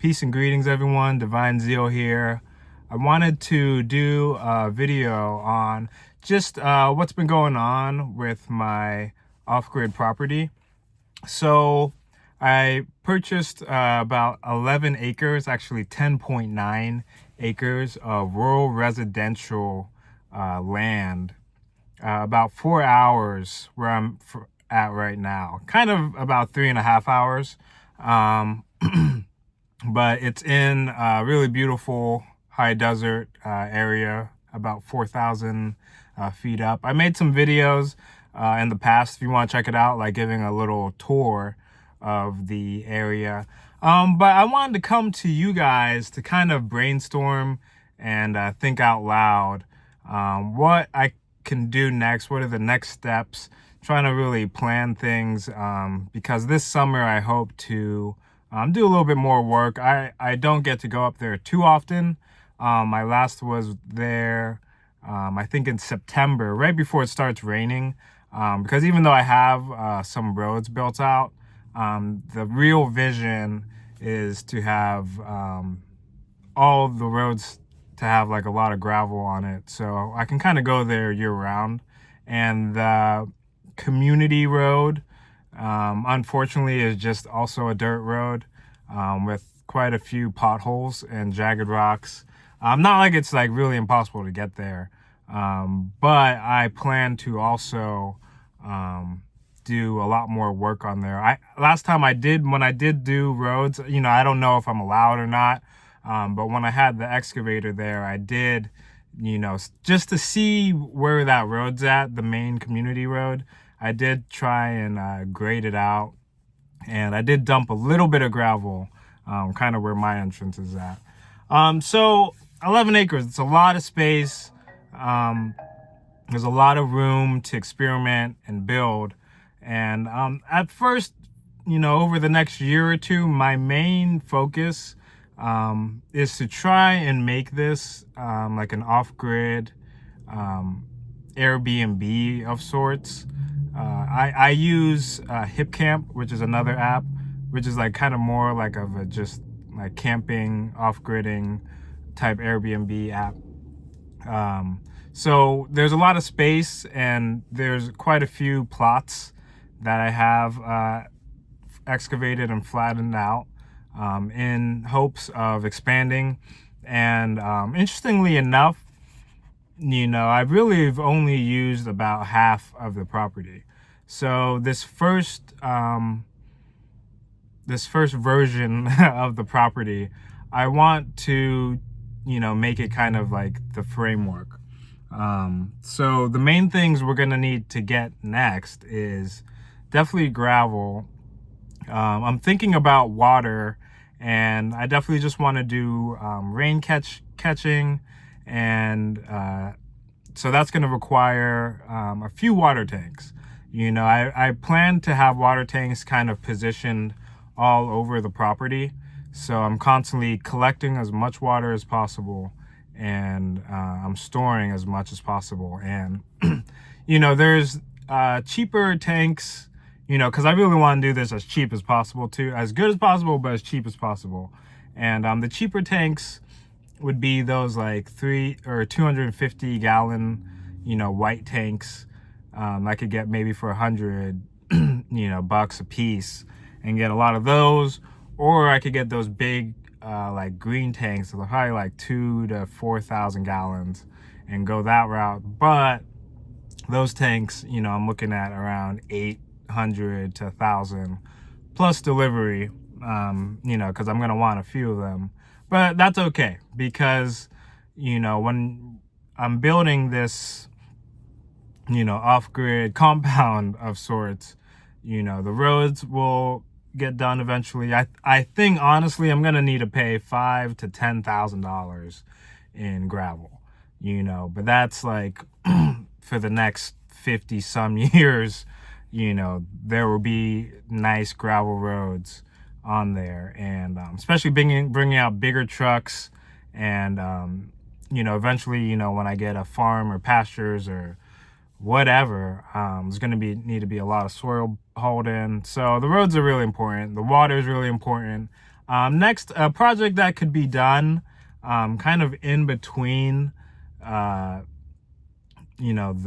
Peace and greetings, everyone. Divine Zeal here. I wanted to do a video on just what's been going on with my off-grid property. So I purchased about 11 acres, actually 10.9 acres of rural residential land, about 4 hours where I'm at right now, kind of about 3.5 hours. But it's in a really beautiful high desert area, about 4,000 feet up. I made some videos in the past, if you want to check it out, like giving a little tour of the area. But I wanted to come to you guys to kind of brainstorm and think out loud what I can do next. What are the next steps? Trying to really plan things because this summer I hope to do a little bit more work. I don't get to go up there too often. My last was there, I think in September, right before it starts raining. Because even though I have some roads built out, the real vision is to have all the roads to have like a lot of gravel on it. So I can kind of go there year round. And the community road, unfortunately, is just also a dirt road with quite a few potholes and jagged rocks. Not like it's like really impossible to get there, but I plan to also do a lot more work on there. Last time when I did do roads, I don't know if I'm allowed or not, but when I had the excavator there, I did, just to see where that road's at, the main community road, I did try and grade it out, and I did dump a little bit of gravel, kind of where my entrance is at. So 11 acres, it's a lot of space. There's a lot of room to experiment and build. And at first, over the next year or two, my main focus is to try and make this like an off-grid Airbnb of sorts. I use HipCamp, which is another app, which is like kind of more like of a just like camping, off-gridding type Airbnb app. So there's a lot of space, and there's quite a few plots that I have excavated and flattened out in hopes of expanding. And interestingly enough, I really have only used about half of the property. So this first version of the property, I want to, make it kind of like the framework. So the main things we're gonna need to get next is definitely gravel. I'm thinking about water, and I definitely just want to do rain catching, and so that's going to require a few water tanks. I plan to have water tanks kind of positioned all over the property, so I'm constantly collecting as much water as possible, and I'm storing as much as possible. And there's cheaper tanks, because I really want to do this as cheap as possible too, as good as possible, but as cheap as possible. And the cheaper tanks would be those like 250 gallon, white tanks. I could get maybe for $100, bucks a piece, and get a lot of those. Or I could get those big, like green tanks, so they're probably like 2,000 to 4,000 gallons, and go that route. But those tanks, I'm looking at around 800 to 1,000 plus delivery, because I'm gonna want a few of them. But that's okay, because when I'm building this off-grid compound of sorts, the roads will get done eventually. I think honestly I'm gonna need to pay $5,000 to $10,000 in gravel, but that's like for the next 50 some years. There will be nice gravel roads on there, and especially bringing out bigger trucks, and eventually, when I get a farm or pastures or whatever, there's going to need to be a lot of soil hauled in. So the roads are really important. The water is really important. Next, a project that could be done kind of in between, the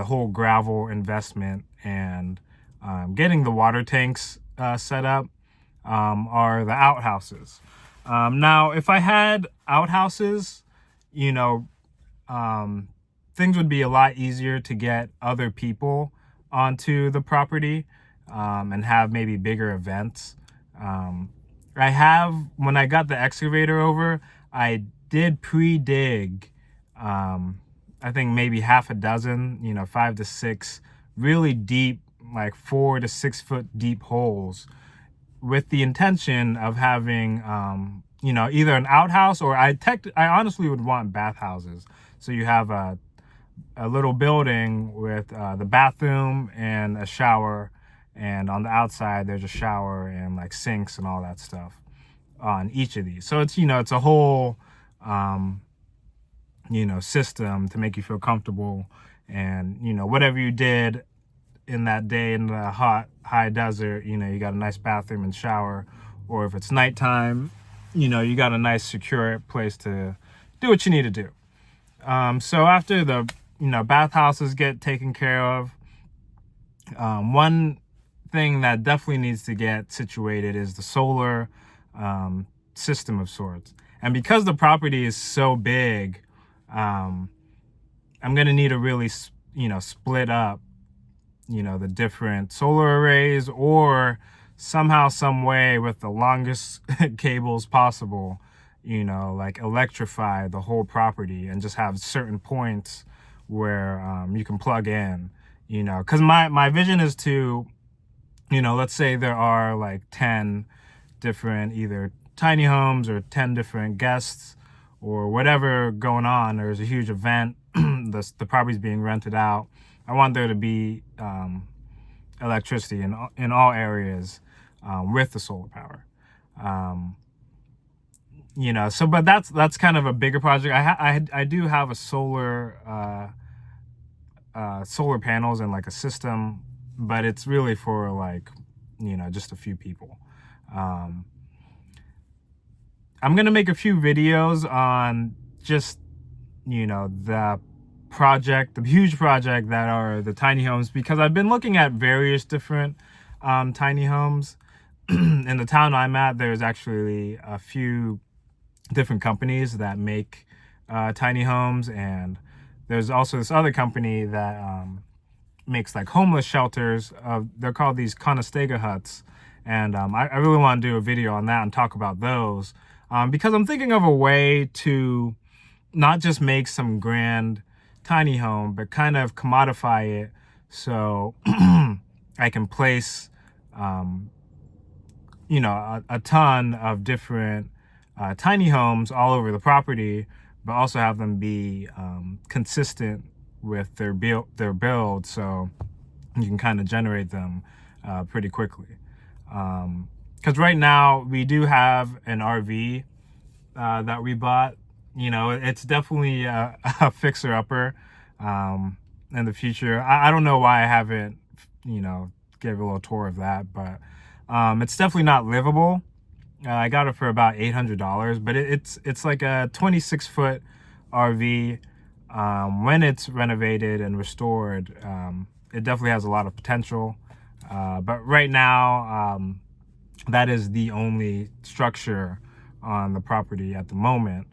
whole gravel investment and getting the water tanks set up are the outhouses. Now, if I had outhouses, you know, things would be a lot easier to get other people onto the property and have maybe bigger events. When I got the excavator over, I did pre-dig, I think maybe half a dozen, 5 to 6 really deep, like 4 to 6 foot deep holes with the intention of having, either an outhouse or I honestly would want bathhouses. So you have a little building with the bathroom and a shower, and on the outside there's a shower and like sinks and all that stuff on each of these. So it's it's a whole system to make you feel comfortable, and whatever you did in that day in the hot high desert, you got a nice bathroom and shower, or if it's nighttime, you got a nice secure place to do what you need to do. So after the bathhouses get taken care of, one thing that definitely needs to get situated is the solar system of sorts. And because the property is so big, I'm going to need to really split up the different solar arrays, or somehow some way with the longest cables possible, like electrify the whole property and just have certain points where you can plug in, because my vision is to, let's say there are like 10 different either tiny homes or 10 different guests or whatever going on. There's a huge event, the property's being rented out. I want there to be electricity in all areas with the solar power. But that's kind of a bigger project. I do have a solar panels and like a system, but it's really for like just a few people. I'm gonna make a few videos on just the huge project that are the tiny homes, because I've been looking at various different tiny homes. In the town I'm at, there's actually a few different companies that make tiny homes, and there's also this other company that makes like homeless shelters. They're called these Conestoga huts, and I really want to do a video on that and talk about those, because I'm thinking of a way to not just make some grand tiny home, but kind of commodify it so I can place a ton of different tiny homes all over the property, but also have them be consistent with their build, so you can kind of generate them pretty quickly. Because right now we do have an RV that we bought. It's definitely a fixer-upper in the future. I don't know why I haven't, gave a little tour of that, but it's definitely not livable. I got it for about $800, but it's like a 26-foot RV. When it's renovated and restored, it definitely has a lot of potential. But right now, that is the only structure on the property at the moment.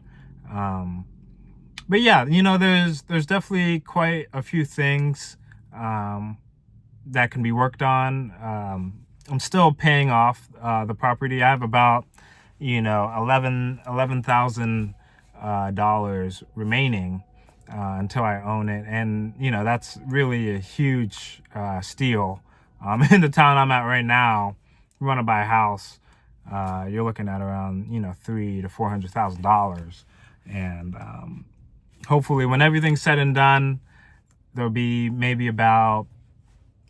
But yeah, there's definitely quite a few things that can be worked on. I'm still paying off the property. I have about $11,000 remaining until I own it, and that's really a huge steal. In the town I'm at right now, if you want to buy a house, you're looking at around $300,000 to $400,000, and hopefully when everything's said and done, there'll be maybe about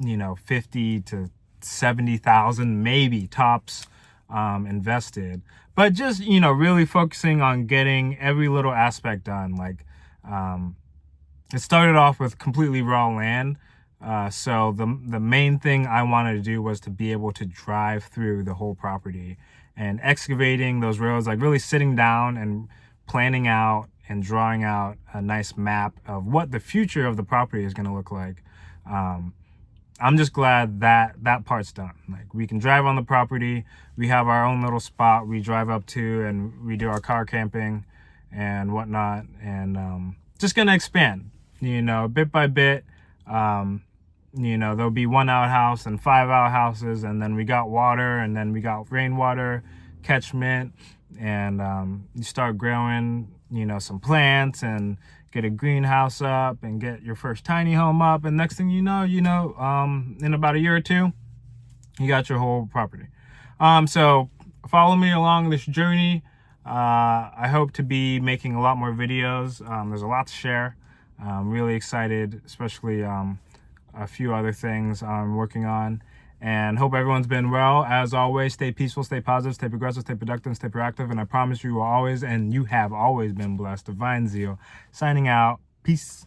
50 to 70,000 maybe tops invested, but just really focusing on getting every little aspect done. Like it started off with completely raw land, so the main thing I wanted to do was to be able to drive through the whole property and excavating those roads, like really sitting down and planning out and drawing out a nice map of what the future of the property is going to look like. I'm just glad that that part's done. Like, we can drive on the property. We have our own little spot we drive up to, and we do our car camping and whatnot. And just gonna expand, you know, bit by bit. You know, there'll be 1 outhouse and 5 outhouses, and then we got water, and then we got rainwater catchment, and you start growing, you know, some plants and get a greenhouse up and get your first tiny home up, and next thing you know, in about a year or 2, you got your whole property. So follow me along this journey. I hope to be making a lot more videos. There's a lot to share. I'm really excited, especially a few other things I'm working on, and hope everyone's been well. As always, stay peaceful, stay positive, stay progressive, stay productive, and stay proactive. And I promise you will always, and you have always been blessed. Divine Zeal, signing out. Peace.